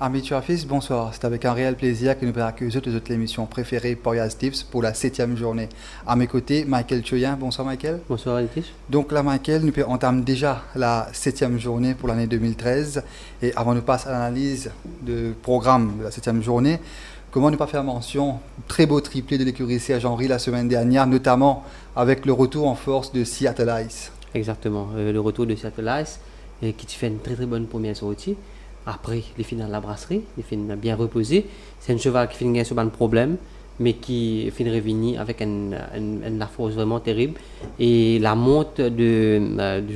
Amis Tuafis, bonsoir. C'est avec un réel plaisir que nous pouvons accueillir toute l'émission préférée Porias Tips pour la 7e journée. À mes côtés, Michael Choyan. Bonsoir Michael. Bonsoir Anitis. Donc là Michael, nous entamons déjà la 7e journée pour l'année 2013. Et avant de passer à l'analyse du programme de la 7e journée, comment ne pas faire mention très beau triplé de l'écurie Serge Henry la semaine dernière, notamment avec le retour en force de Seattle Ice. Exactement, le retour de Seattle Ice qui fait une très très bonne première sortie. Après les finales de la brasserie, les finales bien reposées. C'est un cheval qui finit sur un problème, mais qui finit revenir avec une force vraiment terrible. Et la monte du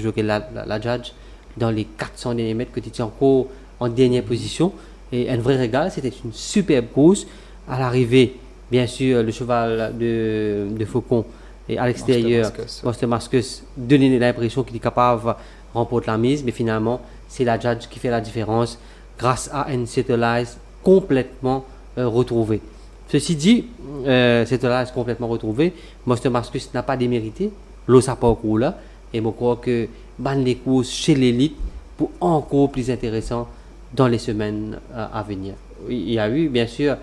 jockey la Judge dans les 400 derniers mètres, que tu tiens encore en dernière position. Et un vrai régal, c'était une superbe course. À l'arrivée, bien sûr, le cheval de Faucon et à l'extérieur, Monster Mascus donnait l'impression qu'il est capable de remporter la mise, mais finalement, c'est la Judge qui fait la différence grâce à un Seattle Ice complètement retrouvé. Ceci dit, Seattle Ice complètement retrouvé, Monster Mascus n'a pas démérité, l'eau ça parcours là, et je crois que ban les courses chez l'élite pour encore plus intéressant dans les semaines à venir. Il y a eu, bien sûr,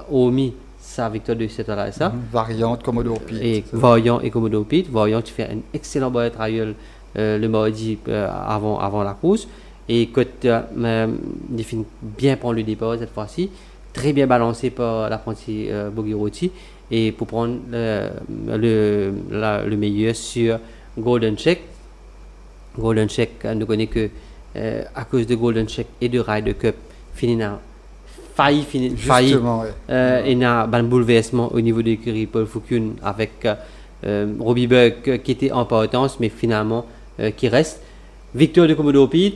Omi, sa victoire de Seattle Ice. Variante, Commodore Pete. Et Variant et Commodore Pete. Variant qui fait un excellent boy trial le mardi avant la course. Et Côte définit bien prendre le départ cette fois-ci. Très bien balancé par l'apprenti Bogirotti. Et pour prendre le meilleur sur Golden Check. Golden Check, ne connaît que à cause de Golden Check et de Ryder Cup, finit failli et n'a un bouleversement au niveau de l'écurie Paul Foucault avec Robbie Buck qui était en partance, mais finalement qui reste. Victoire de Commodore Pete,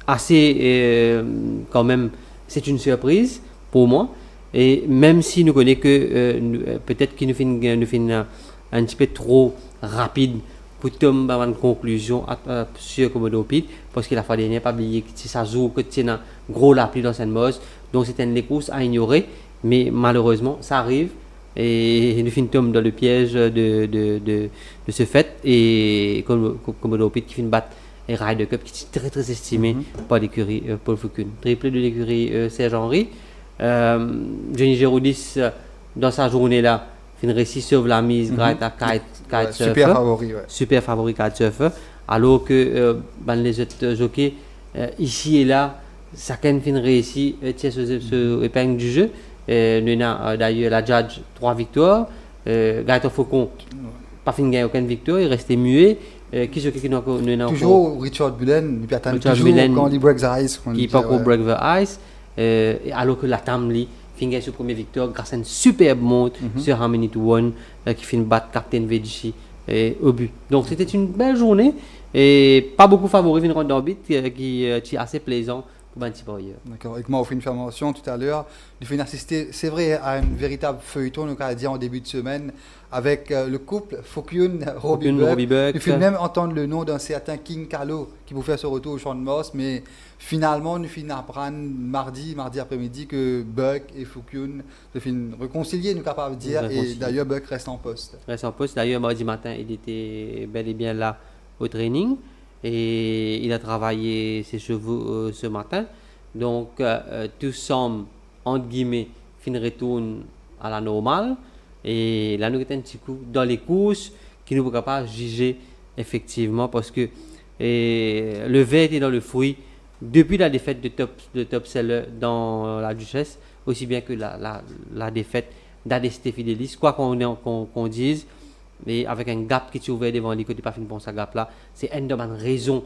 assez quand même, c'est une surprise pour moi. Et même si nous connaissons que peut-être qu'il nous fait un petit peu trop rapide pour tomber à une conclusion sur Commodore Pete, parce qu'il a fallu ne pas oublier que ça joue, que c'est un gros lapis dans cette mode, donc c'est une course à ignorer, mais malheureusement ça arrive et nous finissons dans le piège de ce fait, et Commodore Pete qui finit battre et Ryder Cup qui est très très estimé par l'écurie Paul Foucault. Triplé de l'écurie Serge Henry. Johnny Géraudis dans sa journée là fin réussi sauve la mise grâce à kitesurfer, super favori kitesurfer, alors que les autres jockeys ici et là chacun fin réussi tient ce épingle du jeu. Nous avons d'ailleurs la Judge 3 victoires, Gaëtan Faucon pas fin gagner aucune victoire, il restait muet. Toujours Richard Bullen, il attend toujours quand il break the ice, qui pas encore break the ice, alors que la Tamli finit sur première victoire grâce à une superbe monte sur Harmony to One qui finit battre Captain Vedici au but. Donc c'était une belle journée et pas beaucoup favori une ronde d'orbite qui est assez plaisant pour un petit peu ailleurs. D'accord. Et moi, on fait une formation tout à l'heure. Il faut assister, c'est vrai, à un véritable feuilleton, nous avons dit en début de semaine, avec le couple Faucun Robbie Buck. Il faut même entendre le nom d'un certain King Carlo qui vous faire ce retour au Champ de Mars, mais finalement, nous finissons apprendre mardi après-midi que Buck et Faucon se finissent réconcilier, nous capables de dire, et d'ailleurs Buck reste en poste. D'ailleurs, mardi matin, il était bel et bien là au training. Et il a travaillé ses chevaux ce matin. Donc, tout semble, entre guillemets, fin retourne à la normale. Et là, nous avons un petit coup dans les courses qui nous permet pas juger effectivement parce que le verre était dans le fruit depuis la défaite de top seller dans la Duchesse, aussi bien que la défaite d'Adeste Fidelis. Quoi qu'on dise, et avec un gap qui est ouvert devant lui, que tu pas fini pour ce gap là, c'est une raison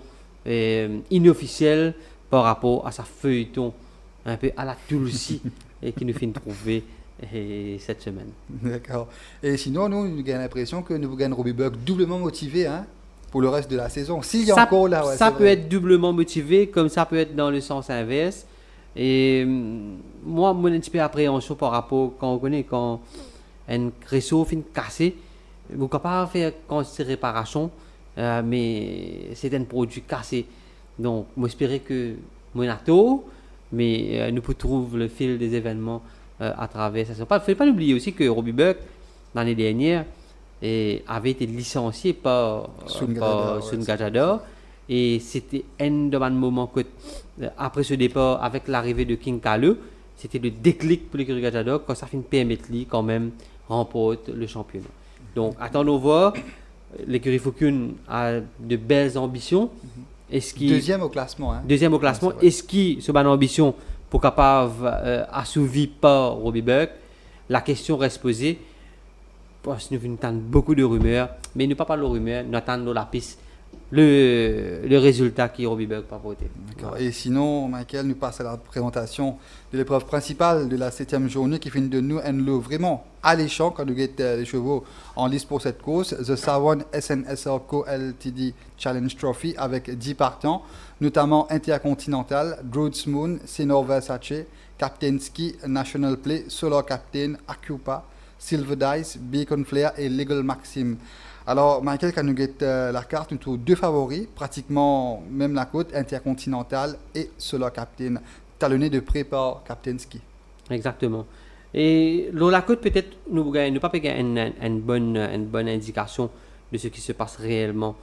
inofficielle par rapport à sa feuilleton un peu à la Tulsi et qui nous fait trouver cette semaine. D'accord. Et sinon, nous avons l'impression que nous gagnons Robbie Buck doublement motivé pour le reste de la saison. S'il y a encore là, ça peut être doublement motivé, comme ça peut être dans le sens inverse. Et moi, mon un petit peu appréhension par rapport quand on connaît quand un réseau finit cassé. Vous pouvez pas faire ces réparations, mais c'est un produit cassé. Donc, j'espère que mon ato, mais nous pouvons trouver le fil des événements à travers ça. Il ne faut pas oublier aussi que Robbie Buck, l'année dernière, avait été licencié par Sun Gajador Et c'était un de mes moments que, après ce départ, avec l'arrivée de King Kalu, c'était le déclic pour l'écurie Gajador quand ça finit permettre lui quand même remporte le championnat. Donc, attendons voir. L'écurie Fokun a de belles ambitions. Deuxième au classement. Deuxième au classement. Est-ce qu'il se bat d'ambition pour capable assouvir par Robbie Burke? La question reste posée. Parce que nous entendons beaucoup de rumeurs, mais nous ne parlons pas de rumeurs, nous attendons la piste, le résultat qui est Robbie Burke par porté. D'accord. Et sinon, Michael, nous passe à la présentation de l'épreuve principale de la 7e journée qui finit de nous un lot vraiment alléchant quand nous guettons les chevaux en lice pour cette course. The Sawan SNSR Co Ltd Challenge Trophy avec 10 partants, notamment Intercontinental, Druids Moon, Senor Versace, Captain Ski, National Play, Solar Captain, Acupa, Silver Dice, Beacon Flare et Legal Maxim. Alors, Michael, quand nous guettons la carte, nous trouvons deux favoris, pratiquement même la côte, Intercontinental et Solar Captain, talonné de près par Captain Ski. Exactement. Et la côte, peut-être, nous ne pas une bonne indication de ce qui se passe réellement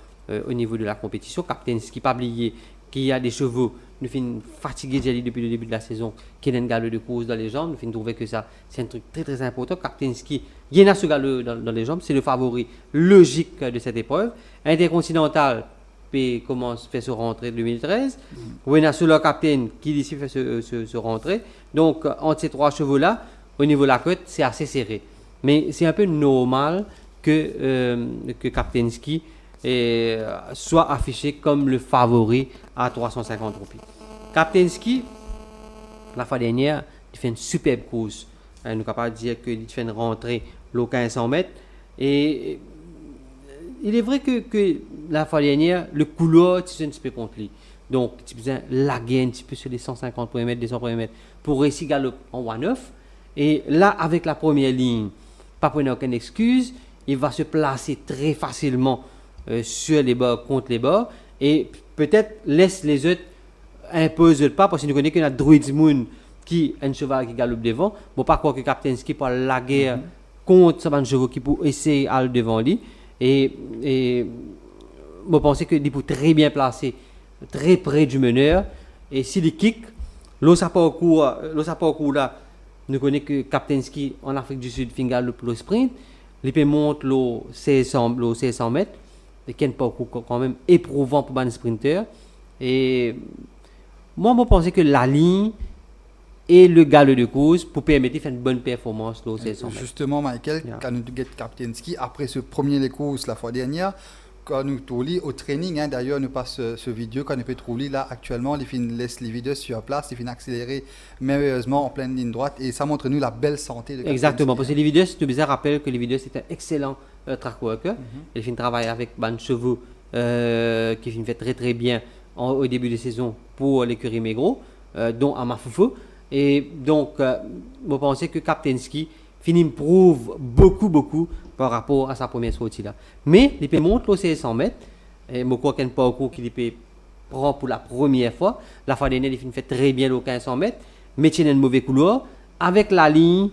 au niveau de la compétition. Captain Ski, pas oublier qu'il y a des chevaux, nous finissons fatigués depuis le début de la saison, qui est un galop de course dans les jambes, nous finissons trouver que ça, c'est un truc très très important. Captain Ski, il y en a ce galop dans les jambes, c'est le favori logique de cette épreuve. Intercontinental, fait se rentrer en 2013. Wena Solar Captain, qui d'ici fait se rentrer. Donc, entre ces trois chevaux-là, au niveau de la côte, c'est assez serré. Mais c'est un peu normal que Captain Ski soit affiché comme le favori à 350 roupies. Captain Ski, la fois dernière, il fait une superbe course. Nous sommes capables de dire qu'il fait une rentrée au 1500 mètres. Et il est vrai que la fois dernière, le couloir, tu sais un petit peu contre lui. Donc, tu peux laguer un petit peu sur les 150 premiers mètres, 200 premiers mètres pour réussir galoper en 1-9. Et là, avec la première ligne, pas prendre aucune excuse, il va se placer très facilement sur les bords, contre les bords, et peut-être laisse les autres imposer le pas, parce que nous connaissons qu'il y a Druids Moon qui est un cheval qui galope devant. Bon, pas croire que Captain Ski peut la guerre contre ce chevaux qui peut essayer d'aller devant lui. Et je pense qu'il peut très bien placer, très près du meneur. Et s'il est kick, l'autre parcours là, nous connaissons que Captain Ski en Afrique du Sud fait le sprint. Il peut monter le 1600 mètres. C'est un parcours quand même éprouvant pour un sprinter. Et moi, je pense que la ligne et le galop de course pour permettre de faire une bonne performance au 1600 mètres. Justement, Michael, quand nous avons Captain Ski, après ce premier course la fois dernière, quand nous trouvons au training, d'ailleurs, nous passe ce vidéo, quand nous peut trouver là actuellement, il laisse les vidéos sur place, il accélérer merveilleusement en pleine ligne droite et ça montre nous la belle santé de Captain Exactement, Ski. parce que les vidéos, c'est bizarre, rappelle que les vidéos, c'est un excellent track worker. Il fait travailler avec ban chevaux qui fait très très bien au début de saison pour l'écurie Mégro, dont à Mafoufou. Et donc, je pense que Captain Ski prouve beaucoup par rapport à sa première sortie là. Mais il peut monter au 1600 mètres. Et je crois qu'il y a un parcours qu'il peut prendre pour la première fois. La fois dernière, il fait très bien au 1500 mètres. Mais il y a un mauvais couloir. Avec la ligne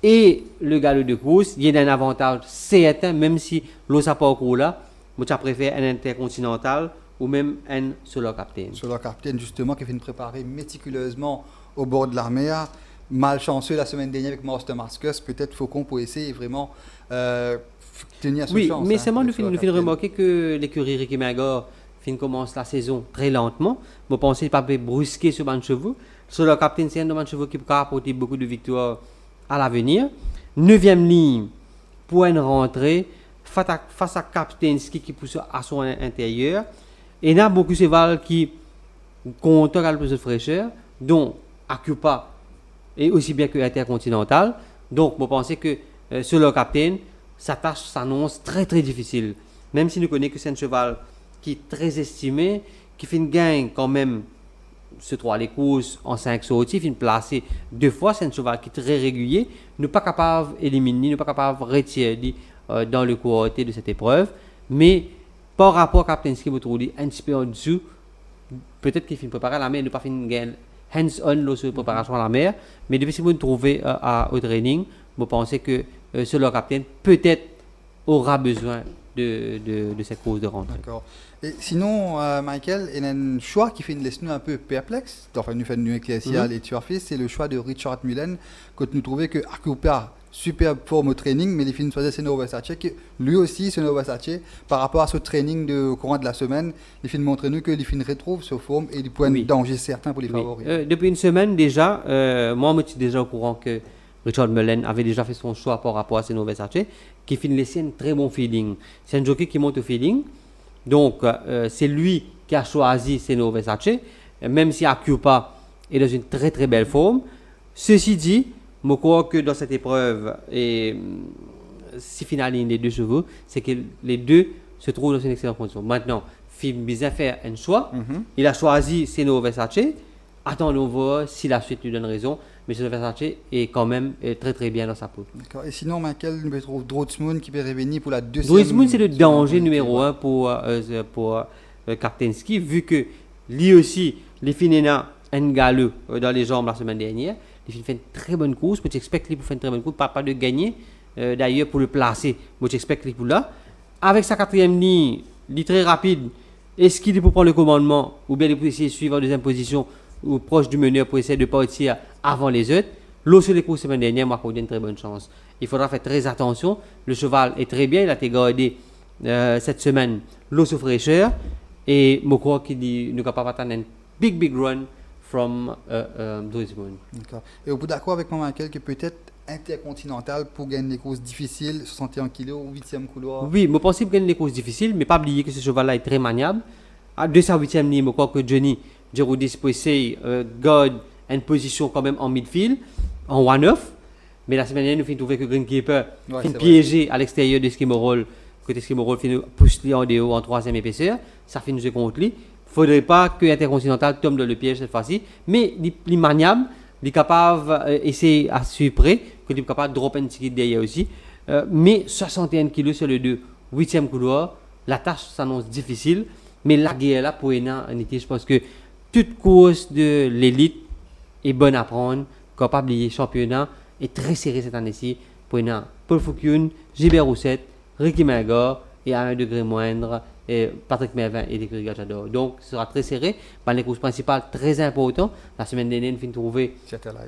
et le galop de course, il y a un avantage certain, même si l'autre parcours là, je préfère un Intercontinental ou même un Solar Captain. Solar Captain, justement, qui vient préparer méticuleusement au bord de la mer. Malchanceux la semaine dernière avec Master Mascus, peut-être Faucon pour essayer vraiment tenir son chance. Oui, mais seulement nous finissons remarquer que l'écurie Ricky Magor commence la saison très lentement. Je pense qu'il ne peut pas brusquer sur ban chevaux. Solar Captain, c'est un de ban chevaux qui peut apporter beaucoup de victoires à l'avenir. 9e ligne pour une rentrée face à Captain Ski qui pousse à son intérieur. Et il y a beaucoup de chevaux qui comptent le plus de fraîcheur, dont Acupa et aussi bien que Intercontinental. Donc, je pense que Solar Captain, sa tâche s'annonce très très difficile. Même si nous connaissons que c'est un cheval qui est très estimé, qui fait une gagne quand même sur 3 les courses en 5 sorties, il fait placer 2 fois, c'est un cheval qui est très régulier, nous ne pas capable d'éliminer, nous ne pas capable de retirer dans le cohorté de cette épreuve. Mais par rapport à Captain Ski, vous trouvez un petit peu en dessous, peut-être qu'il fait préparer la mer, ne pas faire une gagne hands-on sur la préparation à la mer, mais depuis que vous trouvez au training, vous pensez que Solar Captain peut-être aura besoin de cette course de rentrée. D'accord. Et sinon, Michael, il y a un choix qui fait une laisse nous un peu perplexe. Enfin, nous fait une éclairciale et turfiste, c'est le choix de Richard Mullen, quand nous trouvons que Akupa, superbe forme au training, mais les films choisissent Senna Versace, que lui aussi, Senna Versace, par rapport à ce training au courant de la semaine, les films montrent nous que les films retrouvent ce forme et du point de danger certain pour les favoris. Depuis une semaine déjà, moi, je suis déjà au courant que Richard Mullen avait déjà fait son choix par rapport à Senna Versace, qui finit laisser un très bon feeling. C'est un jockey qui monte au feeling. Donc, c'est lui qui a choisi Senna Versace, même si Akupa est dans une très très belle forme. Ceci dit, je crois que dans cette épreuve, et si finalement les deux chevaux, c'est que les deux se trouvent dans une excellente condition. Maintenant, il bien faire un choix. Il a choisi Senna Versace. Attendons voir si la suite lui donne raison. Mais Senna Versace est quand même très très bien dans sa peau. D'accord. Et sinon, Michael, nous trouve Droitsmoon qui peut revenir pour la deuxième. Droitsmoon, c'est le danger numéro 1 pour Kartensky, vu que lui aussi, les Finena un galop dans les jambes la semaine dernière. Il fait une très bonne course. Je expecte pour faire une très bonne course, pas de gagner. D'ailleurs, pour le placer, je expecte pour là. Avec sa quatrième ligne, il est très rapide. Est-ce qu'il est pour prendre le commandement ou bien il peut essayer de suivre en deuxième position ou proche du meneur pour essayer de partir avant les autres? L'eau sur les courses la semaine dernière, moi, je une très bonne chance. Il faudra faire très attention. Le cheval est très bien. Il a été gardé cette semaine l'eau sous fraîcheur. Et je crois qu'il nous capable d'attendre un big run from Droitsmoon. D'accord. Et au bout d'accord avec moi, Michael, que peut-être intercontinental pour gagner des courses difficiles, 61 kg au 8e couloir. Oui, je pense qu'il gagner des courses difficiles, mais pas oublier que ce cheval-là est très maniable. À 208e ligne, je crois que Johnny Giroudis peut essayer garde une position quand même en midfield, en 1-9. Mais la semaine dernière, nous finissons trouver que Greenkeeper finit piégé à l'extérieur de Skimmerall. Côté Skimmerall finit poussé en déhaut en 3e épaisseur. Ça finit jouer contre lui. Il ne faudrait pas que l'Intercontinental tombe dans le piège cette fois-ci. Mais il est maniable, il est capable d'essayer à suivre près, il est capable de dropper un petit derrière aussi. Mais 61 kg sur le 2, 8e couloir, la tâche s'annonce difficile. Mais la guerre là, pour Ena, je pense que toute course de l'élite est bonne à prendre. Capable de championnat est très serré cette année-ci. Pour Ena, Paul Foucault, Gilbert Rousset, Ricky Magor et à un degré moindre, Patrick Mervin et des Gajador. Donc, ce sera très serré. Dans les courses principales, très important. La semaine dernière, on finit trouver.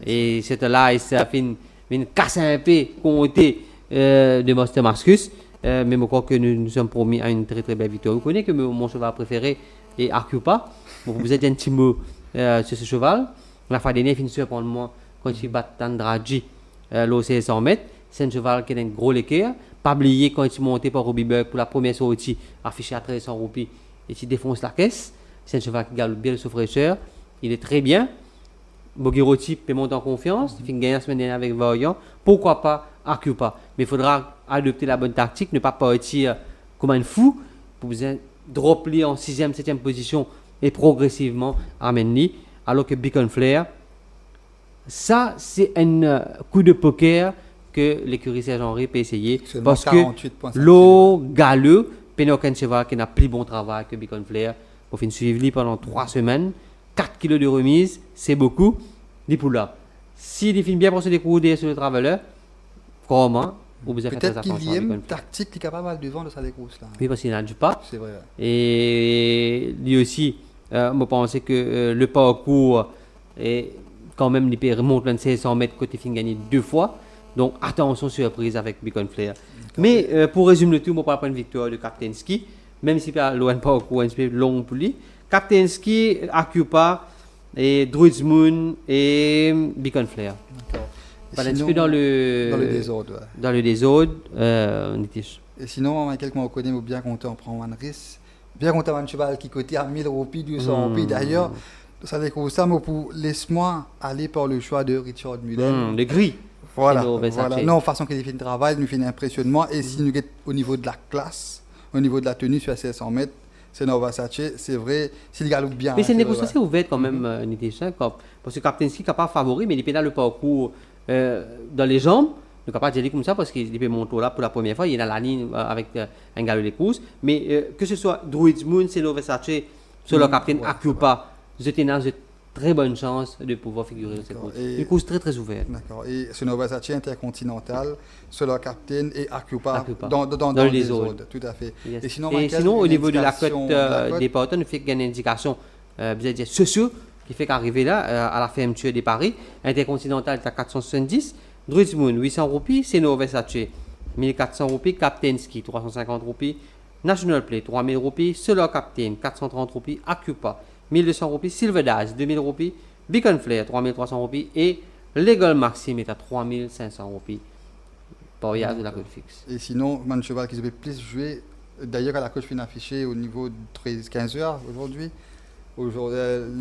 Et c'est là, ça fait une casse un peu comptée de Master Marcus. Mais je crois que nous sommes promis à une très très belle victoire. Vous connaissez que mon cheval préféré est Akupa. Bon, vous êtes un petit mot sur ce cheval. La fois dernière, il finit surprendre moi quand il bat Tandraji l'OC 100 mètres. C'est un cheval qui a un gros équerre. Pas oublier quand il monté par Robbie Burke pour la première sortie, affiché à 1300 roupies et il défonce la caisse. C'est un cheval qui galope bien sous fraîcheur. Il est très bien. Bogiroti peut monter en confiance. Il fait gagner la semaine dernière avec Variant. Pourquoi pas Akupa? Mais il faudra adopter la bonne tactique, ne pas partir comme un fou pour vous dropper en 6e, 7e position et progressivement amener. Alors que Beacon Flair, ça c'est un coup de poker que l'écurie Serge-Henri peut essayer. Parce que l'eau galeux, Pénoc un cheval qui n'a plus bon travail que Beacon Flair. Pour finir suivre lui pendant 3 semaines, 4 kg de remise, c'est beaucoup. Dit pour là. S'il finit bien pour se découvrir sur le travailleur, comment vous avez fait peut-être qu'il y a une tactique qui est capable de vendre sa découverte là. Oui, parce qu'il n'a pas. C'est vrai. Et lui aussi, je pense que le parcours est quand même, il remonte 1600 mètres côté fin gagné 2 fois. Donc attention surprise avec Beacon Flair. Mais pour résumer le tout, je ne parle pas une victoire de Kartensky, même si pas loin parcours un peu long pour lui. Kartensky, Akupa, et Droitsmoon et Beacon Flair. Voilà, sinon, dans le désordre. Ouais. Dans le désordre, et sinon, Michael, qu'on reconnaît, bien content, on prend un risque. Bien content, un cheval qui coûtait à 1000 roupies, 200 roupies. D'ailleurs, ça découvre ça, mais laisse-moi aller par le choix de Richard Mullen. Le gris. Voilà. Non, façon qu'il fait le travail, il nous fait un impressionnement. Et si nous guettons au niveau de la classe, au niveau de la tenue sur 1600 mètres, c'est Versace, c'est vrai, s'il galope bien. Mais c'est une négociation ouverte quand même, parce que Kartensky n'est pas favori, mais il pédale le parcours dans les jambes. Il n'est pas dire comme ça parce qu'il peut monter là pour la première fois. Il est dans la ligne avec un galop de course. Mais que ce soit Droitsmoon, c'est Versace, sur le capitaine Akupa, je très bonne chance de pouvoir figurer dans cette course. Une course très très ouverte. D'accord. Et ce Versace Intercontinental, Solar Captain et Acupa dans les autres. Tout à fait. Yes. Et sinon au niveau de la cote des partants, il fait qu'il y a une indication sociaux qui fait qu'arriver là à la fermeture des paris, Intercontinental est à 470, Druids Moon 800 roupies, Seno Versace 1400 roupies, Captain Ski 350 roupies, National Play 3000 roupies, Solar Captain 430 roupies, Acupa 1200 roupies, Silver Dash 2000 roupies, Beacon Flare 3300 roupies et Legal Maxime est à 3500 roupies par yard de la cote fixe. Et sinon, man cheval qui devait plus jouer, d'ailleurs à la cote fin affichée au niveau de 13-15 heures aujourd'hui.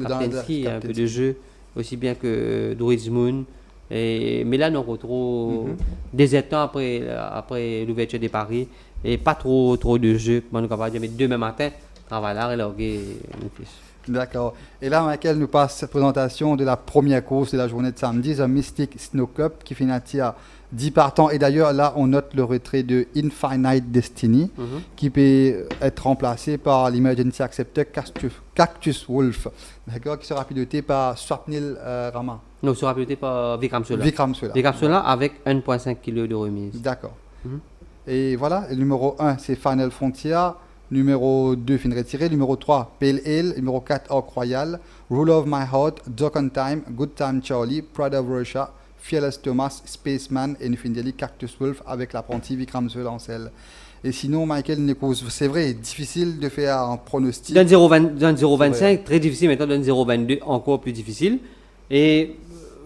Captain Ski, un peu de jeu, aussi bien que Druids Moon. Mais là, on retrouve des temps après l'ouverture des paris et pas trop de jeux. On est capable de dire demain matin, travail là et larguer une fiche. D'accord. Et là, Michael nous passe la présentation de la première course de la journée de samedi, The Mystic Snow Cup, qui finit à 10 partants. Et d'ailleurs, là, on note le retrait de Infinite Destiny, qui peut être remplacé par l'Emergency Acceptor Cactus Wolf, d'accord, qui sera piloté par Swapnil Rama. Non, sera piloté par Vikram Sola. Vikram Sola avec 1,5 kg de remise. D'accord. Et voilà, le numéro 1, c'est Final Frontier. Numéro 2, fin retiré. Numéro 3, Pale Ale. Numéro 4, Orc Royal. Rule of My Heart, Duck on Time, Good Time Charlie, Pride of Russia, Fearless Thomas, Spaceman et une finale Cactus Wolf avec l'apprenti Vikram Solancel. Et sinon, Michael Nekos, c'est vrai, difficile de faire un pronostic. D'un 0,25, très difficile. Maintenant, d'un 0,22, encore plus difficile. Et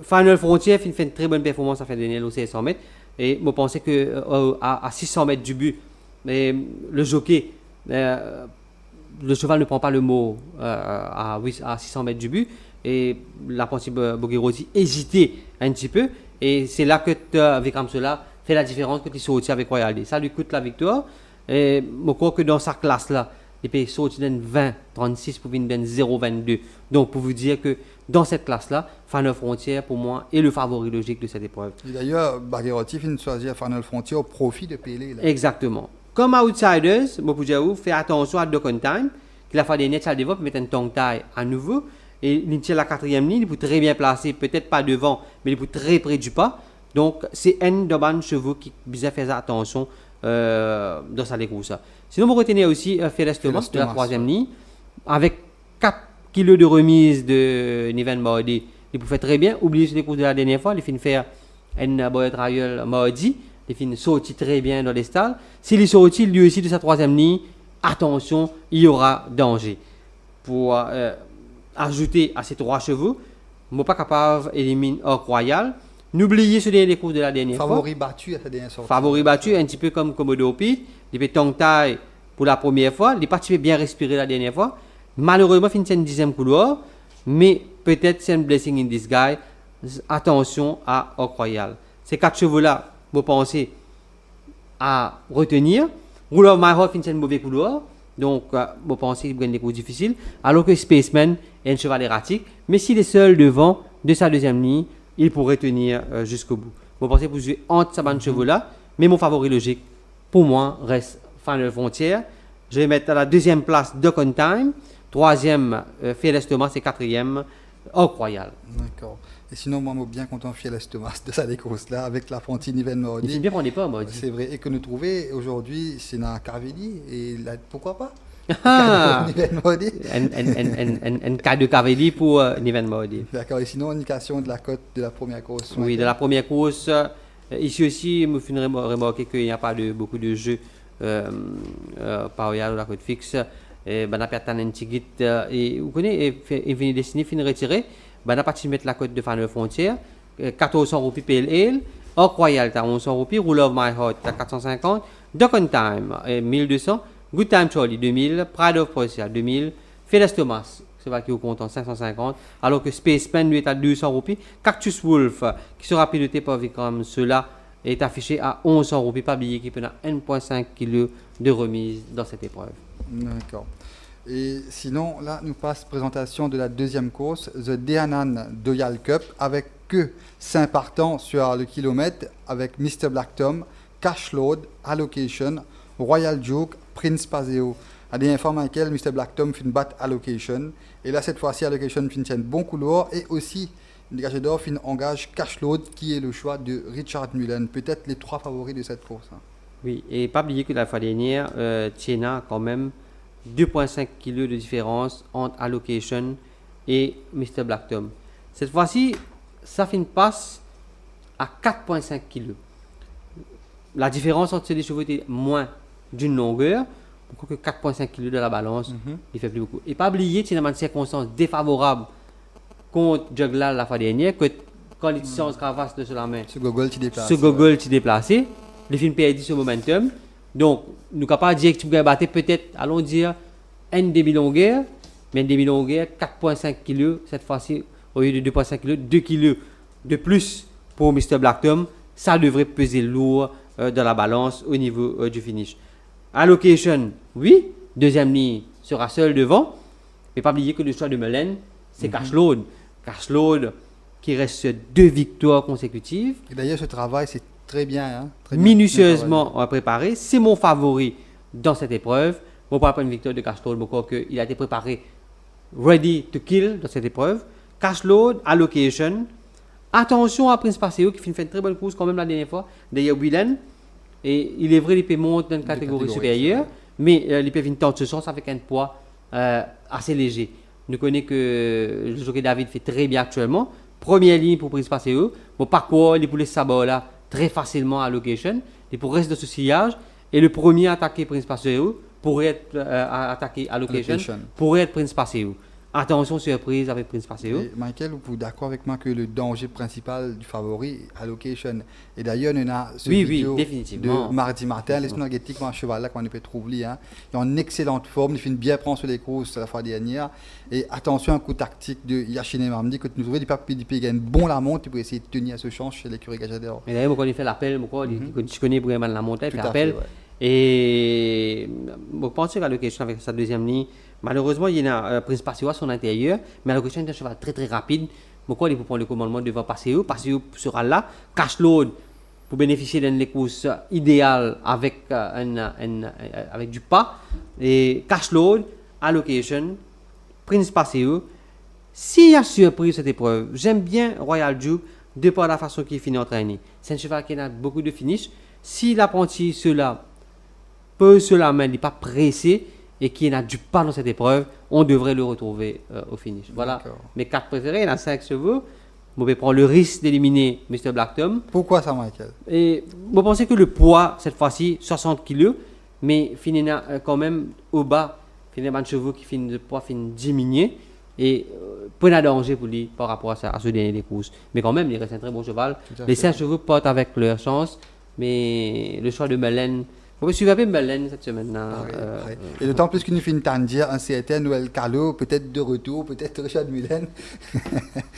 Final Frontier fait une très bonne performance à fin d'année au 100 mètres. Et je pensais qu'à 600 mètres du but, mais le jockey, le cheval ne prend pas le mot à 600 mètres du but. Et l'apprenti Boghirosi hésitait un petit peu. Et c'est là que Vikram Sola fait la différence quand il sortit avec Royal. Ça lui coûte la victoire. Et je crois que dans sa classe-là, il peut sortir d'un 20-36 pour venir d'un 0,22. Donc, pour vous dire que dans cette classe-là, Final Frontier, pour moi, est le favori logique de cette épreuve. Et d'ailleurs, Bagherotti finit de choisir Final Frontier au profit de Pelé. Là. Exactement. Comme outsiders, Mopujaou fait attention à Duck on Time, qui la fois dernière, ça développe, mettre un tongue taille à nouveau. Et il tient la quatrième ligne, il peut très bien placer, peut-être pas devant, mais il peut très près du pas. Donc, c'est un de ban chevaux qui bien faire attention dans sa course. Sinon, vous retenez aussi Fearless Thomas de la troisième ligne, avec 4 kg de remise de Niven mardi. Il peut faire très bien. Oubliez les courses de la dernière fois, il finit faire un boy trial mardi. Il finit sorti très bien dans les stalls. S'il est sorti, lui aussi de sa troisième ligne, attention, il y aura danger. Pour ajouter à ces 3 chevaux, je ne suis pas capable d'éliminer Orc Royal. N'oubliez ce dernier courses de la dernière fois. Favori battu à sa dernière sortie. Favori battu, un petit peu comme Komodo Pete. Il fait tongue taille pour la première fois. Il est parti bien respirer la dernière fois. Malheureusement, il finit une 10e couloir. Mais peut-être c'est un blessing in disguise. Attention à Orc Royal. Ces 4 chevaux-là, vous pensez à retenir. Rule of My Heart finit une mauvaise couloir. Donc, vous pensez qu'il gagne des courses difficiles. Alors que Spaceman est un cheval erratique. Mais s'il est seul devant de sa deuxième ligne, il pourrait tenir jusqu'au bout. Vous pensez que vous jouez entre ces chevaux-là. Mais mon favori logique, pour moi, reste Final Frontier. Je vais mettre à la deuxième place Duck on Time. Troisième, Fearless Thomas. Et quatrième, Orc Royal. D'accord. Et sinon, moi, je suis bien content Fearless Thomas de sa course là avec l'apprenti Niven Mardi. C'est bien qu'on n'est pas, moi. C'est vrai. Et que nous trouvons aujourd'hui, c'est dans Carvelli. Et là, pourquoi pas un cas de Carvelli pour Niven Mardi. D'accord. Et sinon, indication de la cote de la première course. Oui, de la première course. Ici aussi, je me fais remarquer qu'il n'y a pas beaucoup de jeux par de la cote fixe. Et ben, on a perdu un petit guide. Et vous connaissez, il finit destiné, finit retiré. Ben, on a parti mettre la cote de Final Frontier. 1400 roupies Pale Ale. Orc Royal, à 1100 roupies. Rule of My Heart, à 450. Duck on Time, 1200. Good Time Charlie, 2000. Pride of Russia, 2000. Fearless Thomas, c'est vrai qu'il est au compte en 550. Alors que Spaceman, lui, est à 200 roupies. Cactus Wolf, qui sera piloté par Vikram Sola, est affiché à 1100 roupies. Pas oublier qu'il peut avoir 1,5 kg de remise dans cette épreuve. D'accord. Et sinon, là, nous passe présentation de la deuxième course, The Dehanan Doyal Cup, avec que 5 partants sur le kilomètre, avec Mr. Black Tom, Cash Load, Allocation, Royal Joke, Prince Paseo. La dernière fois, Michael, Mr. Black Tom fait une batte Allocation. Et là, cette fois-ci, Allocation fait une bon couloir. Et aussi, le d'or engage Cashload, qui est le choix de Richard Mullen. Peut-être les 3 favoris de cette course. Hein. Oui, et pas oublier que la fois dernière, Tiena a quand même 2,5 kg de différence entre Allocation et Mr. Black Tom. Cette fois-ci, ça fait une passe à 4,5 kg. La différence entre ces deux chevaux était moins d'une longueur. Que 4,5 kg de la balance, il fait plus beaucoup. Et pas oublier, c'est une circonstance défavorable contre Juggler la fois dernière, que quand les distances cravassent de sur la main, ce gogol qui déplace. Ce gogol qui déplacé, le film perd ce momentum. Donc, nous ne pouvons pas dire que tu peux battre peut-être, allons dire, une demi-longueur, mais une demi-longueur, 4,5 kg cette fois-ci, au lieu de 2,5 kg, 2 kg de plus pour Mr. Black Tom, ça devrait peser lourd dans la balance au niveau du finish. Allocation, oui. Deuxième ligne sera seul devant. Mais pas oublier que le choix de Mullen, c'est Cashload. Cashload qui reste 2 victoires consécutives. Et d'ailleurs, ce travail, c'est très bien. Hein, très minutieusement préparé. C'est mon favori dans cette épreuve. Bon, pas une victoire de Cashload, mais quoi qu'il a été préparé ready to kill dans cette épreuve. Cashload, Allocation. Attention à Prince Paseo qui fait une très bonne course quand même la dernière fois. D'ailleurs, Willen. Et il est vrai, l'IP monte dans une catégorie supérieure, mais l'IP vient tenter ce sens avec un poids assez léger. Nous connaissons que le jockey David fait très bien actuellement. Première ligne pour Prince Paseo. Bon, par quoi, il est pour les sabots là très facilement à Allocation. Et pour rester de ce sillage. Et le premier à attaquer Prince Paseo pourrait être attaqué Allocation, pourrait être Prince Paseo. Attention, surprise avec Prince Paseo. Michael, vous êtes d'accord avec moi que le danger principal du favori, Allocation. Et d'ailleurs, on a ce vidéo de mardi matin, les Snaggetic, un cheval là qu'on peut trouver. Hein. Il est en excellente forme, il finit bien prendre sur les courses la fois dernière. Et attention, un coup tactique de Yachine Mamdi, que nous trouvons du papier du gagne bon la monte pour essayer de tenir ce change chez l'écurie Gajador. Et d'ailleurs, quand il fait l'appel, je connais vraiment la montée, il fait l'appel. Et je pense qu'à l'occasion avec sa deuxième ligne, malheureusement, il y a Prince Paseo à son intérieur, mais à l'occasion, il est un cheval très très rapide. Pourquoi il faut prendre le commandement devant Paseo? Paseo sera là, Cashload pour bénéficier d'une course idéale avec, avec du pas. Et Cashload, Allocation, Prince Paseo. S'il y a surprise cette épreuve, j'aime bien Royal Duke de par la façon qu'il finit entraîné. C'est un cheval qui a beaucoup de finish. Si l'apprenti cela peut se la main, il n'est pas pressé et qui n'a du pas dans cette épreuve, on devrait le retrouver au finish. Voilà mes 4 préférés. Il y en a 5 chevaux. Vous pouvez prendre le risque d'éliminer Mr. Black Tom. Pourquoi ça, Michael? Et vous pensez que le poids, cette fois-ci, 60 kg, mais finit quand même au bas. Finit un chevaux qui finit le poids finit diminuer et point à danger pour lui par rapport à ce dernier des courses. Mais quand même, il reste un très bon cheval. Les 5 chevaux portent avec leur chance, mais le choix de Mullen. Vous pouvez suivre un peu Mullen cette semaine-là. Et d'autant plus qu'il nous fait une tangier, un certain Noël Calo, peut-être de retour, peut-être Richard Mullen.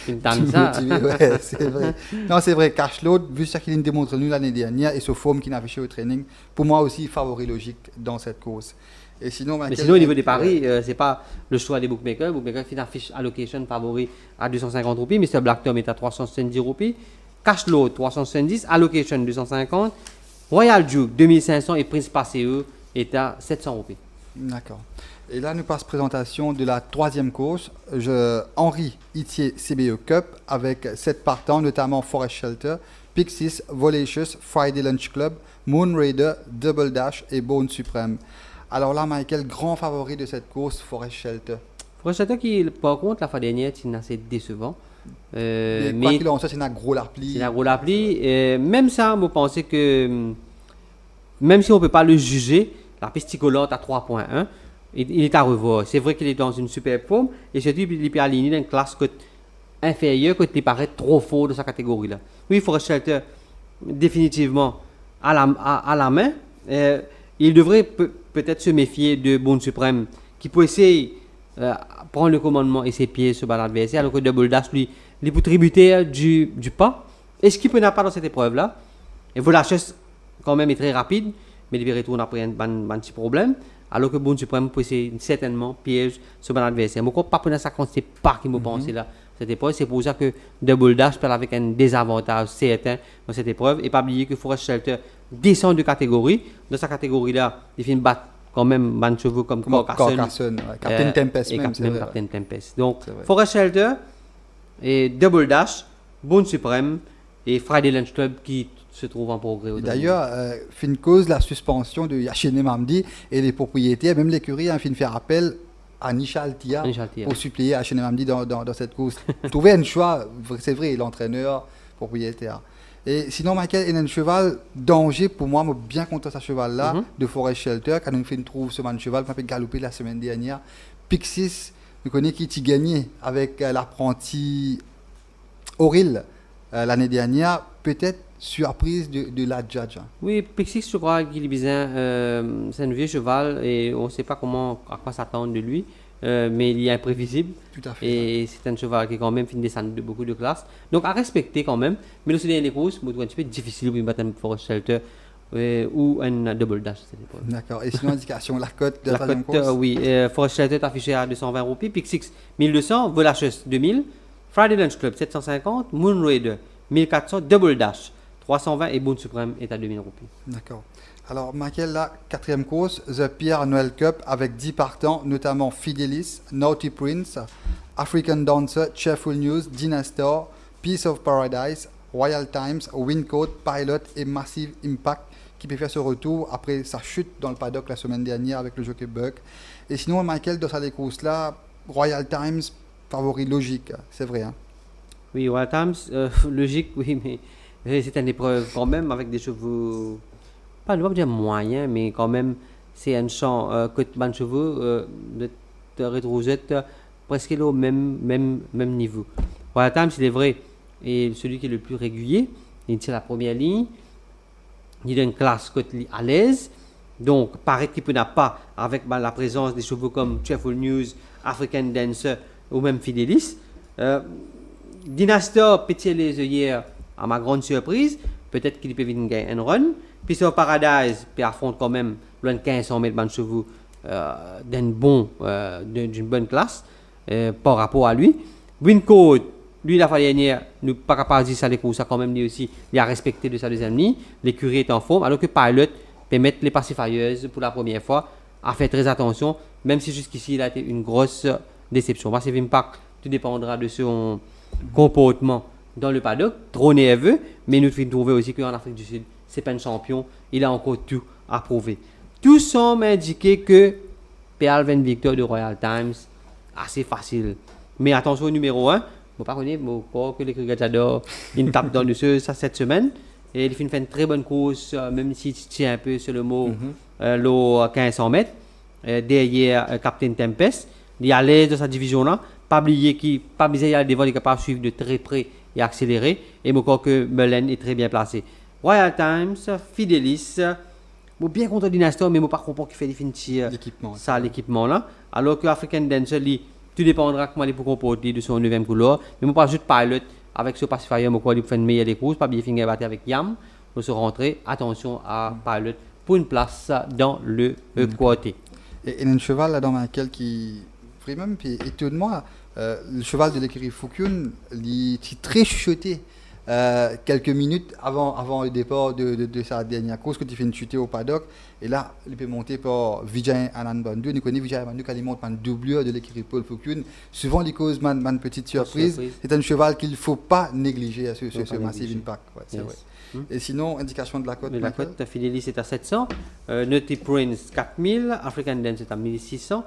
Une tangier, ça. Ouais, c'est vrai. Non, c'est vrai. Cashload, vu ce qu'il démontre nous l'année dernière et ce forme qu'il a affiché au training, pour moi aussi, favori logique dans cette course. Et sinon, mais sinon, au niveau des paris, c'est pas le choix des bookmakers. Les bookmakers font affiche Allocation favori à 250 roupies. Mr. Black Tom est à 370 roupies. Cashload 370, Allocation 250. Royal Duke 2500 et Prince Paseo est à 700 roupies. D'accord. Et là, nous passons présentation de la 3e course. Henri Itier CBE Cup avec 7 partants, notamment Forest Shelter, Pixis, Volacious, Friday Lunch Club, Moon Raider, Double Dash et Bone Supreme. Alors là, Michael, grand favori de cette course, Forest Shelter. Forest Shelter qui, par contre, la fois dernière, c'est assez décevant. Mais qu'il en soit, c'est un gros lapli. C'est un gros lapli. Même ça, vous pensez que, même si on ne peut pas le juger, la pisticolote à 3.1, il est à revoir. C'est vrai qu'il est dans une super forme et surtout, il est aligné dans une classe inférieure qui paraît trop fort de sa catégorie-là. Oui, Forest Shelter, définitivement, à la main. Il devrait peut-être se méfier de Bone Supreme qui peut essayer prendre le commandement et ses pieds sur l'adversaire, alors que Double Dash, lui, il est pour tributaire du pas. Est-ce qu'il peut n'a pas dans cette épreuve-là? Et Volacious, quand même, est très rapide, mais il retourne après un petit problème, alors que Bone Supreme peut essayer certainement piège sur l'adversaire. Mais pourquoi pas prendre sa quantité pas qui me pense là? Cette épreuve, c'est pour ça que Double Dash perd avec un désavantage certain dans cette épreuve. Et pas oublier que Forest Shelter descend de catégorie. Dans sa catégorie-là, il fait une batte quand même ban chevaux comme Carcassonne, Captain Tempest et même, Captain Tempest. Donc Forest Shelter et Double Dash, Boone Supreme et Friday Lunch Club qui se trouve en progrès. D'ailleurs, fin cause la suspension de Yachine Mamdi et les propriétaires, même l'écurie, fin faire appel à Nishal Tia pour suppléer Yachine Mamdi dans cette course. Trouver un choix, c'est vrai, l'entraîneur, propriétaire. Et sinon, Michael, il y a un cheval danger pour moi, mais bien content ce cheval-là, de Forest Shelter, quand on fait une trouve sur un cheval, on a galopé la semaine dernière. Pixis, je connais qui a gagné avec l'apprenti Auril l'année dernière, peut-être surprise de la judge. Oui, Pixis, je crois qu'il est bien. C'est un vieux cheval et on ne sait pas à quoi s'attendre de lui. Mais il est imprévisible. Tout à fait. Et c'est un cheval qui, quand même, fait descendre de beaucoup de classes. Donc, à respecter quand même. Mais aussi, dans les courses, c'est un petit peu difficile pour battre un Forest Shelter ou un Double Dash. D'accord. Et sinon, indication, la cote de la troisième course oui. Forest Shelter est affiché à 220 roupies. Pixix 1200. Volacheuse 2000. Friday Lunch Club 750. Moon Raider 1400. Double Dash 320. Et Boone Supreme est à 2000 roupies. D'accord. Alors, Michael, la quatrième course, The Pierre Noël Cup, avec 10 partants, notamment Fidelis, Naughty Prince, African Dancer, Cheerful News, Dynastor, Piece of Paradise, Royal Times, Windcoat, Pilot et Massive Impact, qui peut faire ce retour après sa chute dans le paddock la semaine dernière avec le jockey Buck. Et sinon, Michael, dans ces courses-là, Royal Times, favori logique, c'est vrai. Hein? Oui, Royal Times, logique, oui, mais c'est une épreuve quand même avec des chevaux... Pas le dire moyen, mais quand même, c'est un champ côté ban chevaux de rétrosette presque au même niveau. Royal Times, il est vrai, et celui qui est le plus régulier, il tire la première ligne, il a une classe côté à l'aise, donc par équipe n'a pas, avec la présence des chevaux comme Cheerful News, African Dancer ou même Fidelis. Dynastor pétier les œillères à ma grande surprise, peut-être qu'il peut venir gagner un run. Puis sur Paradise, puis affronte quand même loin de 1500 mètres de chevaux d'une bonne classe par rapport à lui. Windcoat, lui, la fois dernière, nous pas capable de dire ça, les courses, ça quand même lui aussi, il a respecté de sa deuxième ligne. L'écurie est en forme, alors que Pilot peut mettre les pacifiers pour la première fois, a fait très attention, même si jusqu'ici il a été une grosse déception. Massive Impact, tout dépendra de son comportement dans le paddock, trop nerveux, mais nous devons trouver aussi qu'en Afrique du Sud, c'est pas un champion, il a encore tout à prouver. Tout semble indiquer que P.Alvin Victor de Royal Times, assez facile. Mais attention au numéro 1, je ne sais pas que les Crigadjador, il tape dans le jeu ça cette semaine. Et il fait une très bonne course, même s'il tient un peu sur le mot, l'eau à 1500 mètres. Derrière Captain Tempest, il est à l'aise de sa division-là. Pas oublier qu'il y a devant, il est capable de suivre de très près et accélérer. Et je crois que Mullen est très bien placé. Royal Times, Fidelis, bien contre Dynastor, mais je ne comprends pas qu'il fait définitivement ça, l'équipement là. Alors que African Dancer, tout dépendra comment il peut comporter de son 9e couleur. Mais je ne pas juste Pilot avec ce pacifier, je crois qu'il fait une meilleure des courses, pas bien finir battre avec Yam. Pour se rentrer, attention à Pilot pour une place dans le quartier. Et il y a un cheval là dans lequel qui, vraiment, puis étonne-moi, le cheval de l'écurie Fukun, il est très chuchoté. Quelques minutes avant le départ de sa dernière course, quand il fait une chutée au paddock, et là, il peut monter par Vijay Anand Bandhu. Nous connaissons Vijay Anand Bandhu qui monte une doublure de l'écurie Paul Fukun. Souvent, il cause une petite surprise. C'est un cheval qu'il ne faut pas négliger à ce Massive Impact. Ouais, c'est vrai. Et sinon, indication de la cote. La cote, Fidelis est à 700, Naughty Prince 4000, African Dance est à 1600,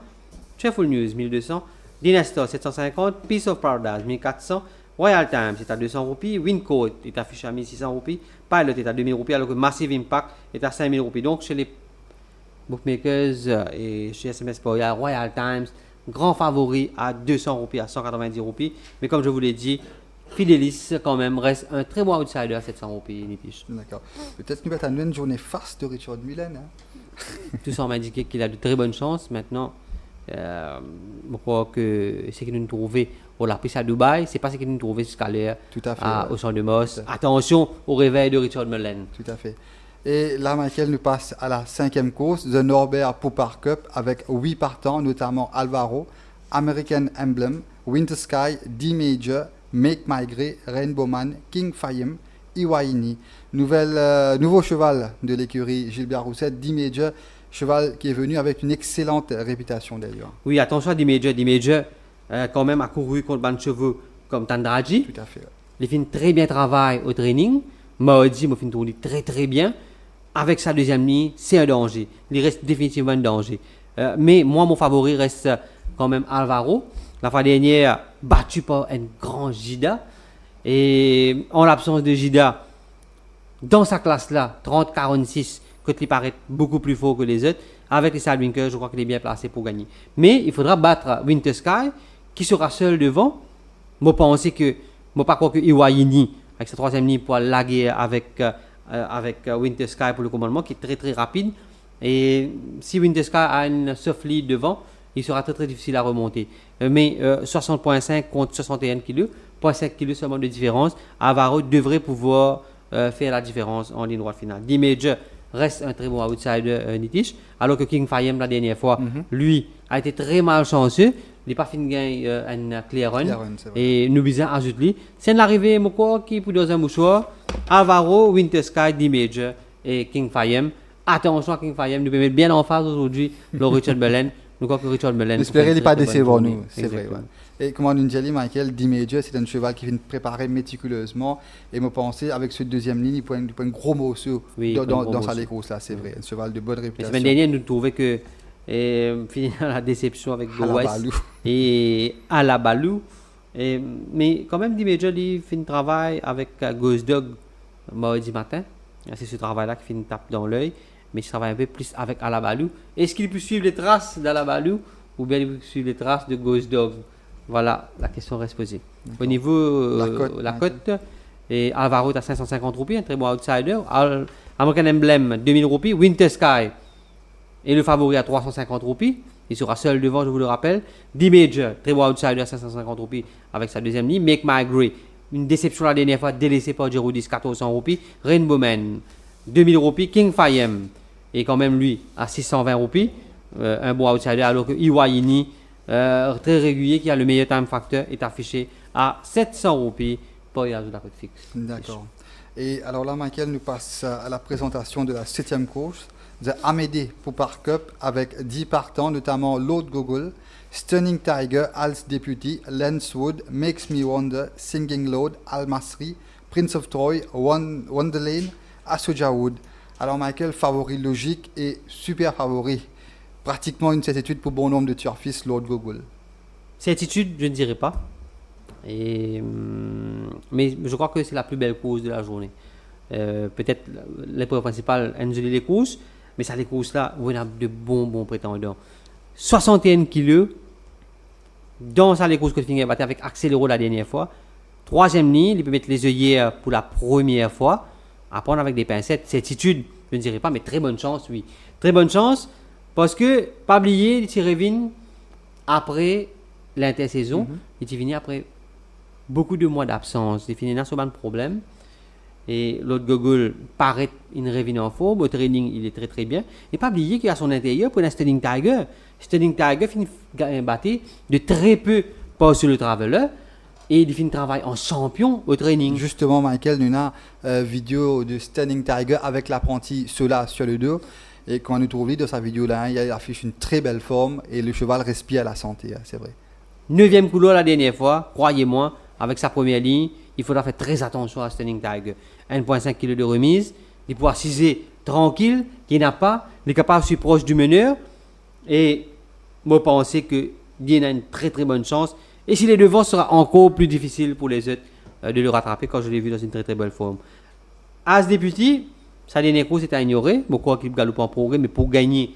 Cheerful News 1200, Dynastor 750, Piece of Paradise 1400, Royal Times est à 200 roupies, Windcoat est affiché à 1600 roupies, Pilot est à 2000 roupies, alors que Massive Impact est à 5000 roupies. Donc chez les bookmakers et chez SMS Sport, il y a Royal Times, grand favori à 200 roupies, à 190 roupies. Mais comme je vous l'ai dit, Fidelis quand même reste un très bon outsider à 700 roupies. D'accord. Peut-être nous va une journée farce de Richard Mullen. Hein? Tout semble indiquer qu'il a de très bonnes chances. Maintenant, je crois que ce que nous trouvons au la piste à Dubaï, c'est pas ce que nous trouvons jusqu'à l'heure au champ de Moss. Attention au réveil de Richard Mullen. Tout à fait. Et là, Michael, nous passe à la 5e course, The Norbert Poupard Cup, avec 8 partants, notamment Alvaro, American Emblem, Winter Sky, D-Major, Make My Grey, Rainbow Man, King Fayem, Iwaini. Nouveau cheval de l'écurie Gilbert Rousset, D-Major, cheval qui est venu avec une excellente réputation d'ailleurs. Oui, attention à D-Major. D-Major, quand même, a couru contre ban de chevaux comme Tandraji. Tout à fait. Ouais. Il fait très bien travail au training. Maudit m'a fait tourner très très bien. Avec sa deuxième ligne, c'est un danger. Il reste définitivement un danger. Mais moi, mon favori reste quand même Alvaro. La fois dernière, battu par un grand Gida. Et en l'absence de Gida, dans sa classe-là, 30-46, quand il paraît beaucoup plus fort que les autres, avec les Sidewinkers, je crois qu'il est bien placé pour gagner. Mais il faudra battre Winter Sky, qui sera seul devant. Moi, je pas croire que Iwaini, avec sa troisième ligne, pourra laguer avec Winter Sky pour le commandement, qui est très très rapide. Et si Winter Sky a une soft lead devant, il sera très très difficile à remonter. Mais 60.5 contre 61 kg, 0.5 kg seulement de différence, Alvaro devrait pouvoir faire la différence en ligne droite finale. D-Major reste un très bon outsider Nitish, alors que King Fayem la dernière fois, lui, a été très malchanceux. Il n'a pas fini de gagner un clear run. Et nous bisons ajoute-lui. C'est l'arrivée, Moko, qui pour dans un mouchoir. Alvaro, Winter Sky, D-Major et King Fayem. Attention à King Fayem, nous pouvons mettre bien en phase aujourd'hui le Richard Belen. Nous croyons que Richard Belen. J'espère qu'il n'est pas décevant nous, c'est vrai. Ouais. Et comme on nous dit, Michael, D-Major, c'est un cheval qui vient préparer méticuleusement. Et me penser, avec ce deuxième ligne, il prend un gros morceau dans sa course là, c'est vrai. Un cheval de bonne réputation. La semaine dernière, nous trouvions que fini la déception avec West et Alabalou. Mais quand même, D-Major, il fait un travail avec Ghost Dog mardi matin. C'est ce travail-là qui fait une tape dans l'œil. Mais je travaille un peu plus avec Alabalou. Est-ce qu'il peut suivre les traces d'Alabalou ou bien il peut suivre les traces de Ghost Dog? Voilà, la question reste posée. Au niveau la cote, et Alvaro est à 550 roupies, un très bon outsider. American Emblem, 2000 roupies. Winter Sky est le favori à 350 roupies. Il sera seul devant, je vous le rappelle. D-Major, très bon outsider à 550 roupies avec sa deuxième ligne. Make My Grey, une déception la dernière fois, délaissé par Gerudis, 1400 roupies. Rainbow Man, 2000 roupies. King Fayem est quand même lui à 620 roupies. Un bon outsider, alors que Iwaini, très régulier, qui a le meilleur time factor, est affiché à 700 roupies pour y ajouter la cote fixe. D'accord. Et alors là, Michael, nous passe à la présentation de la 7e course, The Amédée Poupard Cup, avec 10 partants, notamment Lord Gogol, Stunning Tiger, Al's Deputy, Lance Wood, Makes Me Wonder, Singing Lord, Al Masri, Prince of Troy, Wonderlane, Asuja Wood. Alors Michael, favori logique et super favori. Pratiquement une certitude pour bon nombre de turfistes, Lord Gogol. Certitude, je ne dirais pas. Mais je crois que c'est la plus belle course de la journée. Peut-être l'épreuve principale, Angeli les courses, mais ça, les courses là, où il y a de bons prétendants. 61 kg, dans ça, les courses que tu as battu avec Accéléraux la dernière fois. Troisième ligne, il peut mettre les œillets pour la première fois. À prendre avec des pincettes. Certitude, je ne dirais pas, mais très bonne chance, oui. Très bonne chance, parce que, pas oublier, il s'est revenu après l'intersaison. Il s'est fini après beaucoup de mois d'absence. Il finit sur un problème. Et l'autre Gogol paraît une revenu en forme. Au training, il est très très bien. Et pas oublier qu'il a son intérieur pour un Stunning Tiger. Stunning Tiger finit battu de très peu pas sur le Traveler. Et il fait un travail en champion au training. Justement, Michael, nous avons une vidéo de Stunning Tiger avec l'apprenti Sola sur le dos. Et quand nous trouvons dans sa vidéo-là, il affiche une très belle forme et le cheval respire à la santé, c'est vrai. 9e couleur la dernière fois, croyez-moi, avec sa première ligne, il faudra faire très attention à Stunning Tiger. 1,5 kg de remise, il pourra ciser tranquille, qu'il n'a pas, il est capable de suivre proche du meneur. Et moi, je pense qu'il a une très très bonne chance. Et si les devants, sera encore plus difficile pour les autres de le rattraper quand je l'ai vu dans une très très belle forme. As Deputy, sa dernière course était à ignorer. Beaucoup d'équipes galopent en progrès, mais pour gagner,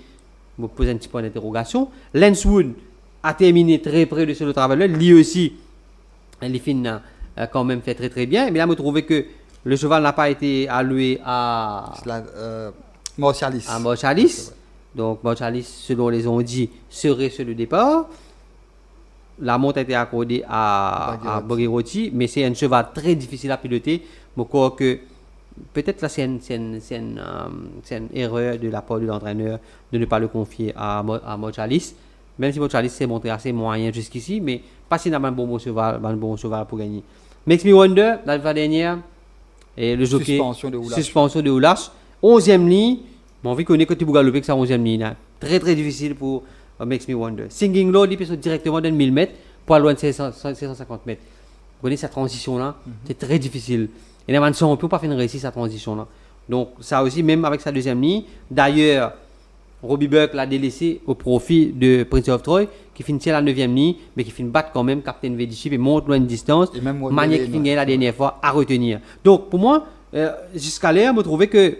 je me pose un petit point d'interrogation. Lance Wood a terminé très près de ce Traveler. Lui aussi, les fins a quand même fait très très bien. Mais là, je trouvais que le cheval n'a pas été alloué à Morchalis. À Morchalis. Donc, Morchalis, selon les ont dit, serait sur le départ. La monte a été accordée à Bogiroti, mais c'est un cheval très difficile à piloter. Je crois que peut-être là c'est une erreur de la part de l'entraîneur de ne pas le confier à Morchalis. Même si Morchalis s'est montré assez moyen jusqu'ici, mais pas si il a un bon cheval pour gagner. Makes Me Wonder, la dernière, et le jockey, suspension de Oulash. 11e ligne, Mon envie connaît que tu peux galoper que ça 11e ligne. Très très difficile pour Makes Me Wonder. Singing Low, il peut directement dans 1000 mètres pour aller loin de 650 mètres. Vous connaissez cette transition-là, c'est très difficile. Et les mansions, on ne peut pas faire réussir cette transition-là. Donc ça aussi, même avec sa deuxième ligne. D'ailleurs, Robbie Burke l'a délaissé au profit de Prince of Troy, qui finit à la 9e ligne, mais qui finit battre quand même Captain Vediship et monte loin de distance. Manière qui finit la dernière fois à retenir. Donc pour moi, jusqu'à là, je trouvais que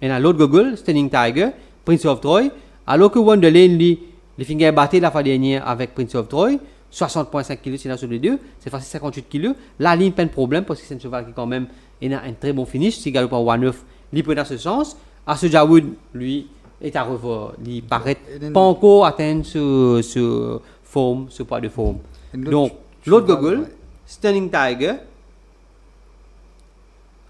il y a l'autre Google, Stunning Tiger, Prince of Troy, alors que Wonderlane, lui, il finit battu la fois dernière avec Prince of Troy, 60,5 kg, c'est là sur les deux, c'est facile 58 kg. La ligne peine problème parce que c'est un cheval qui quand même a un très bon finish. S'il gagne pas 1-9, il peut dans ce sens. Asa Jawood, lui, est à revoir. Il paraît pas encore atteindre ce forme, ce poids de forme. Donc, l'autre Google, Stunning Tiger,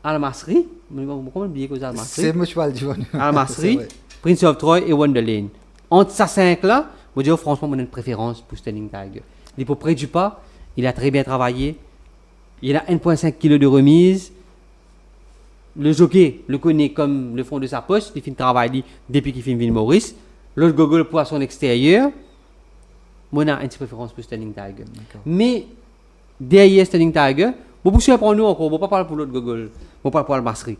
Al-Masri, comment oublier que c'est Al-Masri? C'est mon cheval du Al-Masri, Prince of Troy et Wonderlane. Entre ces 5 là, je dis franchement, j'ai une préférence pour Stunning Tiger. Il est pour près du pas, il a très bien travaillé, il a 1,5 kg de remise. Le jockey le connaît comme le fond de sa poche, il fait le travail depuis qu'il fait Ville Maurice. L'autre Google pour son extérieur, moi j'ai une préférence pour Stunning Tiger. Mais derrière Stunning Tiger, je ne sais pas nous encore, je ne vais pas parler pour l'autre Google, je vais parler pour Al-Masri.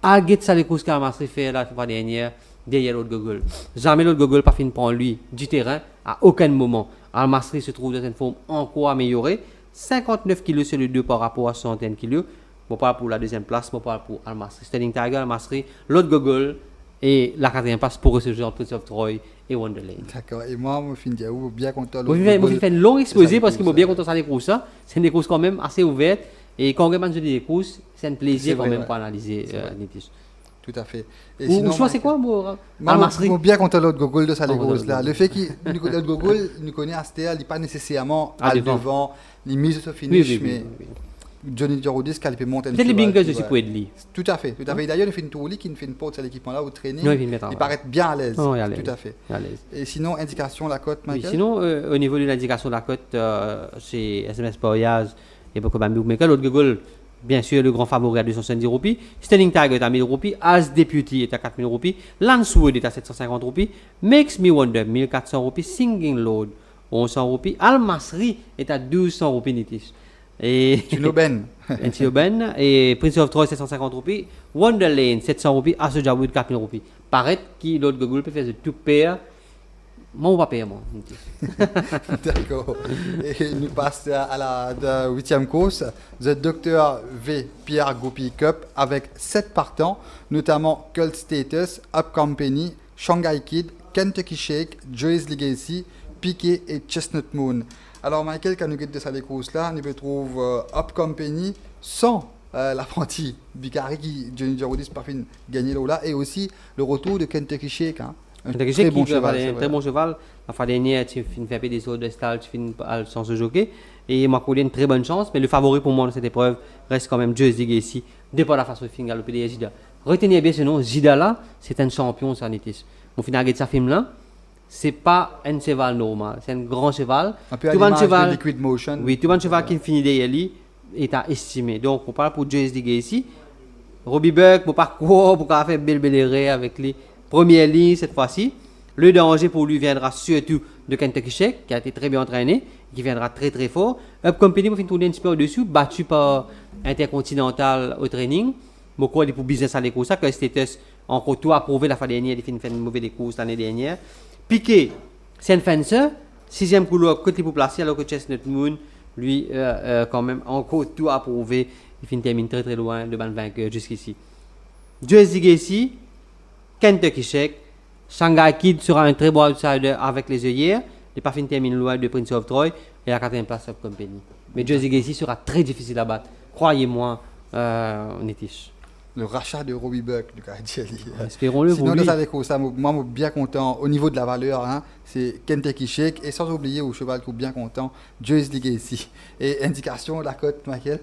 Aguette ça les courses qu'Al-Masri fait la fois dernière, derrière l'autre Google. Jamais l'autre Google pas fini prendre lui du terrain à aucun moment. Al-Masri se trouve dans une forme encore améliorée, 59 kg sur le 2 par rapport à 61 kg. Je parle pour la deuxième place, je parle pour Al-Masri. Stunning Tiger, Al-Masri, l'autre Google et la quatrième place pour recevoir Prince of Troy et Wonderlane. D'accord. Et moi, je suis bien content. Je fais une longue exposé parce que je suis bien content de les courses. C'est des courses quand même assez ouvertes. Et quand on regarde des courses, c'est un plaisir quand même pour analyser Nitish. Tout à fait. Et sinon, choix, c'est quoi, Al-Masri? Je suis bien content de l'autre Google de ça, les courses là. Le fait que l'autre Google nous connaît à Stéa, il n'est pas nécessairement à devant, il mise sur finish, mais. Johnny Jorodis qui peut monter peut-être les bingers aussi pour être lié. Tout à fait. D'ailleurs, il fait une tour qui fait une porte sur l'équipement-là au training. Il paraît bien à l'aise. Tout à fait. Et sinon, indication la cote, Michael? Sinon, au niveau de l'indication de la cote, chez SMS Poriaz et beaucoup de Michael, l'autre Google, bien sûr, le grand favori à 270 roupies. Stunning Tiger est à 1000 roupies. As Deputy est à 4000 roupies. Lancewood est à 750 roupies. Makes Me Wonder, 1400 roupies. Singing Lord, 1100 roupies. Al-Masri est à 1200 roupies Nitish. Et Tinoben et Prince of Troy 750 roupies, Wonderlane 700 roupies, Asa Jawood 4000 roupies. Paraît que l'autre Google peut faire de tout pair. Moi, on va payer moi. D'accord. Et nous passons à la 8e course, The Dr. V. Pierre Gopi Cup avec 7 partants, notamment Cult Status, Up Company, Shanghai Kid, Kentucky Shake, Joyce Legacy, Piquet et Chestnut Moon. Alors Michael, quand nous guettons ces courses-là, nous retrouvons Up Company sans l'apprenti Bicari qui, Johnny Jorodis, par fin gagné là, et aussi le retour de Kentucky Shake. Un très bon cheval. Très bon cheval. La fois dernière, tu finis faire des sauts de style, tu finis sans se jockey. Et moi, j'ai une très bonne chance, mais le favori pour moi dans cette épreuve reste quand même Joyce Legacy, depuis la façon de finir galoper des Zida. Retenez bien ce nom, Zida là, c'est un champion sanitis. Au final, de sa film là. C'est pas un cheval normal, c'est un grand cheval. Un peu à l'image de Liquid Motion. Oui, tout un cheval qui finit derrière lui est à estimer. Donc, on parle pour Joyce Legacy. Robbie Burke, pour pas quoi, pour faire belle avec les premières lignes cette fois-ci. Le danger pour lui viendra surtout de Kentucky Shake, qui a été très bien entraîné, qui viendra très très fort. Up Company, pour finir tourner un petit peu au-dessus, battu par Intercontinental au training. Beaucoup de pour business à l'écoute, ça que Status encore tout approuvé la fois dernière, il fait une mauvaise course l'année dernière. Piquet, c'est un fencer, 6e couloir côté pour placer, alors que Chestnut Moon, lui, quand même, encore tout approuvé. Il termine très très loin de ban vainqueur jusqu'ici. Joyce Legacy, Kentucky Shake, Shanghai Kid sera un très bon outsider avec les œillères. Les pas termine loin de Prince of Troy et la 4e place Up Company. Mais Joyce Legacy sera très difficile à battre. Croyez-moi, Nitish. Le rachat de Robbie Burke du Canadien. Espérons-le. Sinon, moi, je suis bien content au niveau de la valeur. C'est Kentucky Shake et sans oublier au cheval qui est bien content, Joyce Legacy. Et indication, la cote, Michael?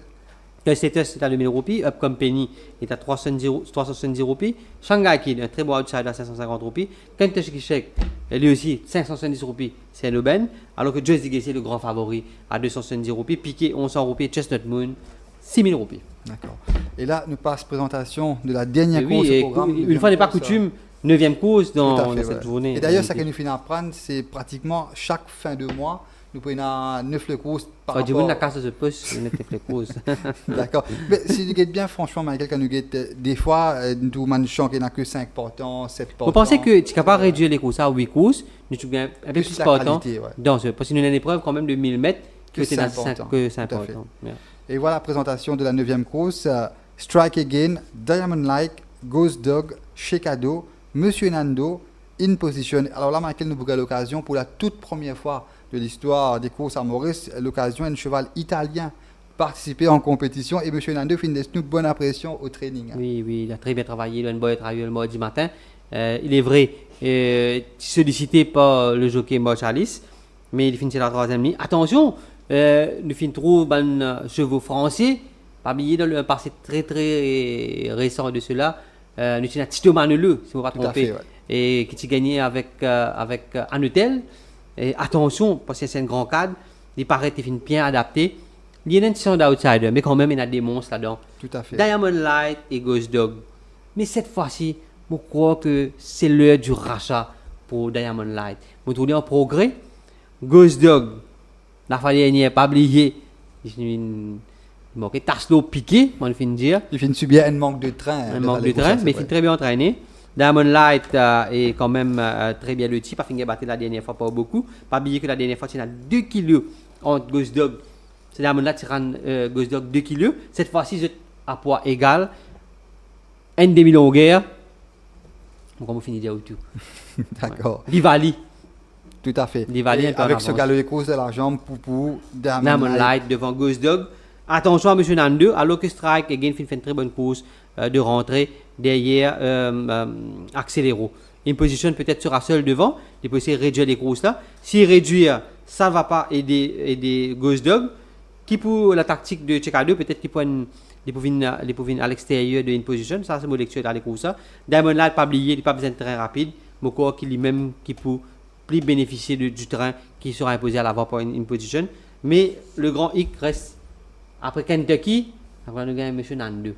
Le Status est à 2000 roupies, Up Company est à 370 roupies, Shanghai Kid, un très bon outsider à 550 roupies, Kentucky Shake, lui aussi 570 roupies, c'est un aubaine, alors que Joyce Legacy est le grand favori à 270 roupies, Piquet 1100 roupies, Chestnut Moon 6000 roupies. D'accord. Et là, nous passe présentation de la dernière course au programme. Une fois n'est pas coutume, 9e course dans cette journée. Et d'ailleurs, ça que nous finissons à prendre, c'est pratiquement chaque fin de mois, nous prenons 9 courses par rapport... Du monde, la casse de ce poste, 9 courses. D'accord. Mais si tu guettes bien, franchement, Michael, quand nous guettes, des fois, nous manchons qu'il n'y a que 5 portants, 7 portants. Vous pensez que tu es capable de réduire les courses à 8 courses, nous tu gagnes un peu plus portant dans ce... Parce que nous avons une épreuve quand même de 1000 mètres que c'est dans 5 portants. Et voilà la présentation de la 9e course. Strike Again, Diamond Like, Ghost Dog, Shekado, Monsieur Nando, In Position. Alors là, Michael nous a l'occasion pour la toute première fois de l'histoire des courses à Maurice, l'occasion un cheval italien participer en compétition et Monsieur Nando fait une bonne impression au training. Oui, il a très bien travaillé, il a une bonne travail le mardi matin. Il est vrai, sollicité par le jockey Marchalis, mais il finit la 3e ligne. Attention, nous finissons trop chevaux français, pas oublier dans le passé très très récent de cela. Nous avons Tito Maneleu, si je ne me trompe pas, et qui a gagné avec Anutel. Et attention, parce que c'est un grand cadre, il paraît qu'il est bien adapté. Il y a une question d'outsider, mais quand même, il y a des monstres là-dedans. Tout à fait. Diamond Light et Ghost Dog. Mais cette fois-ci, je crois que c'est l'heure du rachat pour Diamond Light. Vous trouvez en progrès. Ghost Dog, la fois dernière, pas oublié, il manquait Taslo piqué, on finit de dire. Il finit subir un manque de train. Un manque de train, mais il finit très bien entraîné. Diamond Light est quand même très bien loti. Pas fini de battre la dernière fois, pas beaucoup. Pas oublier que la dernière fois, il y a 2 kilos entre Ghost Dog. C'est Diamond Light qui rend Ghost Dog 2 kilos. Cette fois-ci, c'est à poids égal. Un demi-longueur. Donc, on va finir de dire tout. D'accord. Livali. Tout à fait. Livali avec ce galop de course de la jambe pour Diamond Light devant Ghost Dog. Attention à M. Nando, alors que Strike Again fait une très bonne course de rentrée derrière Accéléro. Une position peut-être sera seul devant, il peut essayer de réduire les courses là. S'il réduit, ça ne va pas aider Ghost Dog. Qui pour la tactique de Chekado, peut-être qu'il peut venir à l'extérieur de une position, ça c'est mon lecture dans les courses. Diamond Light, pas oublier, il n'a pas besoin de terrain rapide, mais quoi qu'il lui-même qui peut plus bénéficier du terrain qui sera imposé à l'avant par une position. Mais le grand hic reste. Après Kentucky, on va nous gagner M. Nando.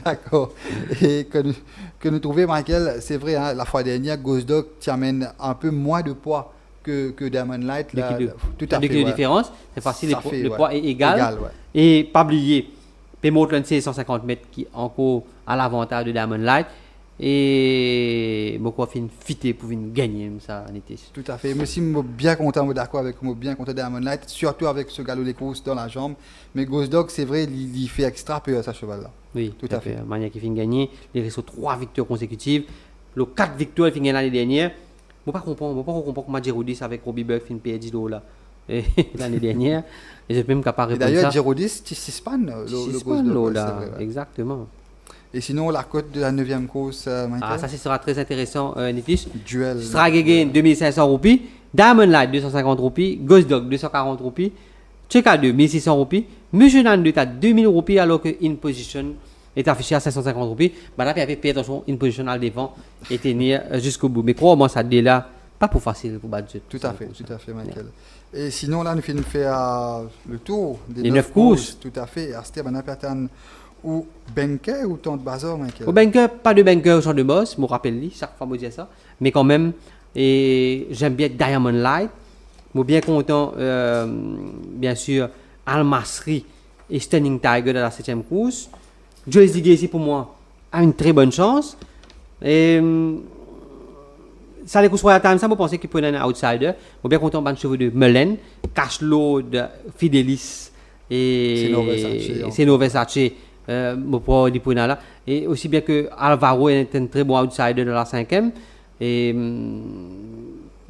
D'accord. Et que nous trouvons, Michael, c'est vrai, hein, la fois dernière, Ghost Dog t'amène un peu moins de poids que Diamond Light. Là, tout à fait. De différence, c'est facile, le poids est égal. Et pas oublier, Pemotland, c'est 150 mètres qui est encore à l'avantage de Diamond Light. Et beaucoup fin fité pour gagner ça en été. Tout à fait. Moi aussi, je suis bien content, d'accord avec moi, bien content de Diamond Light, surtout avec ce galop des courses dans la jambe. Mais Ghost Dog, c'est vrai, il fait extra peu à sa cheval là. Oui, tout à fait. Mania qui finit gagner, il reste 3 victoires consécutives, les 4 victoires il finit l'année dernière. Je ne comprends pas comment Girodis avec Robbie Buck finit perdre 10 là l'année dernière. Et j'ai même capable de répondre. D'ailleurs, Girodis, tu s'ispannes le Ghost Dog là, exactement. Et sinon, la cote de la 9e course, Michael? Ah, ça sera très intéressant, Nitish. Duel. Strike Again, 2500 roupies. Diamond Light, 250 roupies. Ghost Dog, 240 roupies. Cheka 2, 1600 roupies. Monsieur Nando est à 2000 roupies alors que In Position est affiché à 550 roupies. Bah là, il y avait attention, In Position à devant et tenir jusqu'au bout. Mais crois-moi, ça dit là, pas pour facile pour battre. Tout à fait, Michael. Et sinon, là, nous finissons faire le tour des 9 courses. Tout à fait. C'était un ou banker ou tant de bazar, Michael? Au banker, pas de banker au champ de boss, je me rappelle, chaque fois je dis ça. Mais quand même, et j'aime bien Diamond Light. Je suis bien content, bien sûr, Al Masri et Stunning Tiger dans la 7e course. Joyce Legacy, pour moi, a une très bonne chance. Et ça, les courses Royal Time, ça, je pense qu'il peut être un outsider. Je suis bien content de chevaux de Melen, Cashload, Fidelis et Seno Versace. Et aussi bien que Alvaro est un très bon outsider dans la 5e. Et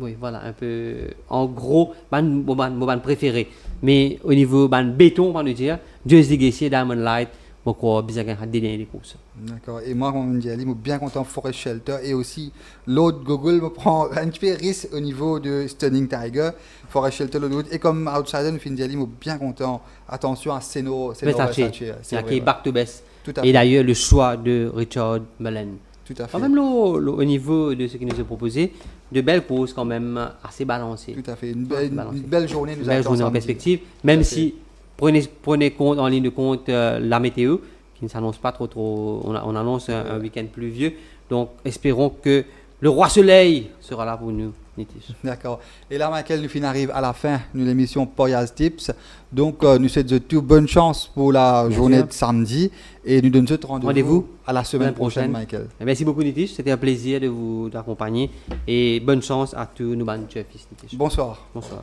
oui, voilà, un peu en gros, mon préféré. Mais au niveau béton, on va dire, Joyce Legacy et Diamond Light, je crois bien qu'il y a des dernières courses. D'accord. Et moi, comme je dis, je suis bien content Forest Shelter. Et aussi, l'autre Google me prend un petit peu risque au niveau de Stunning Tiger. Forest Shelter, l'autre. Et comme outsider, je suis bien content. Attention à Seno Versace. C'est back to best. Et d'ailleurs, le choix de Richard Mullen. Tout à fait. Quand même, au niveau de ce qui nous est proposé, de belles courses quand même assez balancées. Tout à fait. Une belle journée. Une belle journée en perspective. Même si, prenez compte, en ligne de compte la météo, qui ne s'annonce pas trop. On annonce un week-end pluvieux. Donc, espérons que le roi soleil sera là pour nous, Nitish. D'accord. Et là, Michael, nous arrive à la fin de l'émission Poyaz Tips. Donc, nous souhaitons toute bonne chance pour la journée de samedi. Et nous donnons ce rendez-vous à la semaine prochaine, Michael. Merci beaucoup, Nitish. C'était un plaisir de vous accompagner. Et bonne chance à tous nos bandes. Bonsoir. Bonsoir.